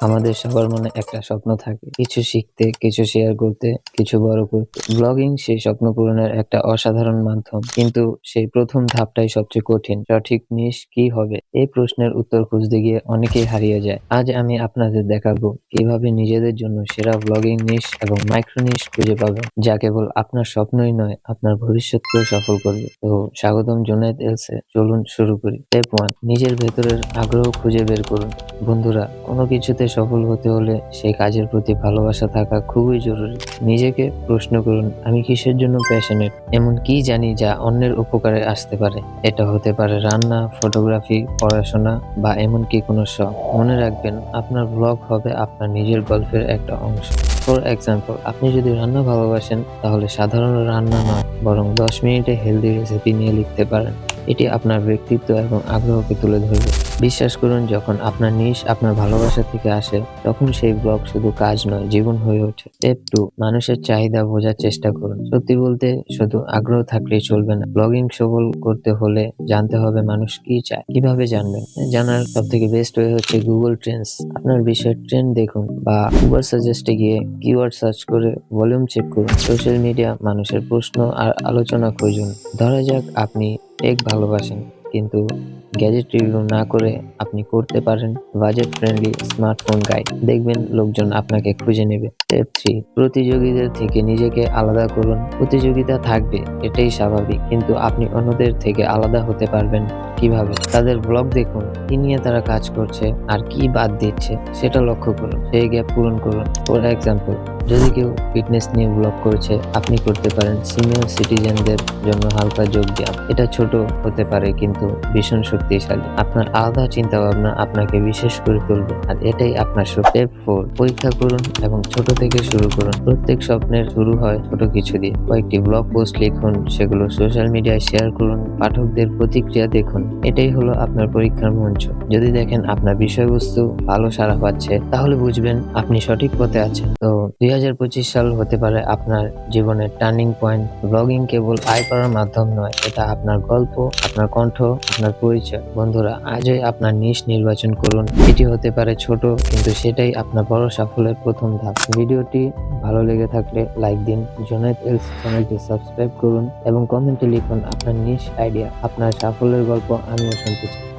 আমাদের সবার মনে একটা স্বপ্ন থাকে, কিছু শিখতে, কিছু শেয়ার করতে, কিছু বড় করতে। ব্লগিং সেই স্বপ্ন পূরণের একটা অসাধারণ মাধ্যম, কিন্তু সেই প্রথম ধাপটাই সবচেয়ে কঠিন। সঠিক নিশ কি হবে, এই প্রশ্নের উত্তর খুঁজতে গিয়ে অনেকেই হারিয়ে যায়। আজ আমি আপনাদের দেখাবো কিভাবে নিজেদের জন্য সেরা ব্লগিং নিশ এবং মাইক্রো নিশ খুঁজে পাবেন, যা কেবল আপনার স্বপ্নই নয়, আপনার ভবিষ্যৎকেও সফল করবে। তো স্বাগতম জুনায়েদ এলসে, চলুন শুরু করি। স্টেপ 1, নিজের ভেতরের আগ্রহ খুঁজে বের করুন। বন্ধুরা, কোনো কিছুতে সফল হতে হলে সেই কাজের প্রতি ভালোবাসা থাকা খুবই জরুরি। নিজেকে প্রশ্ন করুন, আমি কিসের জন্য প্যাশনেট? এমন কি জানি যা অন্যের উপকারে আসতে পারে? এটা হতে পারে রান্না, ফটোগ্রাফি, পড়াশোনা বা এমনকি কোনো শখ। মনে রাখবেন, আপনার ব্লগ হবে আপনার নিজের গল্পের একটা অংশ। ফর এক্সাম্পল, আপনি যদি রান্না ভালোবাসেন, তাহলে সাধারণ রান্না নয়, বরং 10 মিনিটে হেলদি রেসিপি নিয়ে লিখতে পারেন। এটি আপনার ব্যক্তিত্ব এবং আগ্রহকে তুলে ধরবে। বিশ্বাস করুন, যখন আপনার নিশ আপনার ভালোবাসা থেকে আসে, তখন সেই ব্লগ শুধু কাজ নয়, জীবন হয়ে ওঠে। স্টেপ 2, মানুষের চাহিদা বোঝার চেষ্টা করুন। সত্যি বলতে, শুধু আগ্রহ থাকলেই চলবে না। ব্লগিং সফল করতে হলে জানতে হবে মানুষ কি চায়। কিভাবে জানবেন? জানার সব থেকে বেস্ট ওয়ে হচ্ছে গুগল ট্রেন্ডস। আপনার বিষয়ের ট্রেন্ড দেখুন, বা উবার সাজেস্টে গিয়ে কিওয়ার্ড সার্চ করে ভলিউম চেক করুন। সোশ্যাল মিডিয়া মানুষের প্রশ্ন আর আলোচনা খুঁজুন। ধরা যাক আপনি টেক ভালোবাসেন, কিন্তু গ্যাজেট রিভিউ না করে আপনি করতে পারেন বাজেট ফ্রেন্ডলি স্মার্টফোন গাইড। দেখবেন লোকজন আপনাকে খুঁজে নেবে। স্টেপ 3, প্রতিযোগীদের থেকে নিজেকে আলাদা করুন। প্রতিযোগিতা থাকবে, এটাই স্বাভাবিক, কিন্তু আপনি অন্যদের থেকে আলাদা হতে পারবেন কিভাবে? তাদের ব্লগ দেখুন, কি নিয়ে তারা কাজ করছে আর কি বাদ দিচ্ছে সেটা লক্ষ্য করুন। সেই গ্যাপ পূরণ করুন। ফর এক্সাম্পল, যদি কেউ ফিটনেস নিয়ে ব্লগ করছে, আপনি করতে পারেন সিনিয়র সিটিজেনদের জন্য হালকা যোগ ব্যায়াম। এটা ছোট হতে পারে, কিন্তু ভীষণ শক্তিশালী। আপনার আলাদা চিন্তা ভাবনা আপনাকে বিশেষ করে তুলবে, আর এটাই আপনার শক্তি। স্টেপ 4, পরীক্ষা করুন এবং ছোট থেকে শুরু করুন। প্রত্যেক স্বপ্নের শুরু হয় ছোট কিছু দিয়ে। কয়েকটি ব্লগ পোস্ট লিখুন, সেগুলো সোশ্যাল মিডিয়ায় শেয়ার করুন, পাঠকদের প্রতিক্রিয়া দেখুন। এটাই হলো আপনার পরীক্ষার মঞ্চ। যদি দেখেন আপনার বিষয়বস্তু ভালো সাড়া পাচ্ছে, তাহলে বুঝবেন আপনি সঠিক পথে আছেন। তো 2025 সাল হতে পারে আপনার জীবনের টার্নিং পয়েন্ট। ব্লগিং কেবল আয় করার মাধ্যম নয়, এটা আপনার গল্প, আপনার কণ্ঠ, আপনার পরিচয়। বন্ধুরা, আজই আপনার নিশ নির্বাচন করুন। এটি হতে পারে ছোট, কিন্তু সেটাই আপনার বড় সাফল্যের প্রথম ধাপ। ভিডিওটি ভালো লেগে থাকলে লাইক দিন, জুনায়েদ এলস চ্যানেলটি সাবস্ক্রাইব করুন এবং কমেন্টে লিখুন আপনার নিশ আইডিয়া। আপনার সাফল্যের গল্প আমিও শুনতে চাই।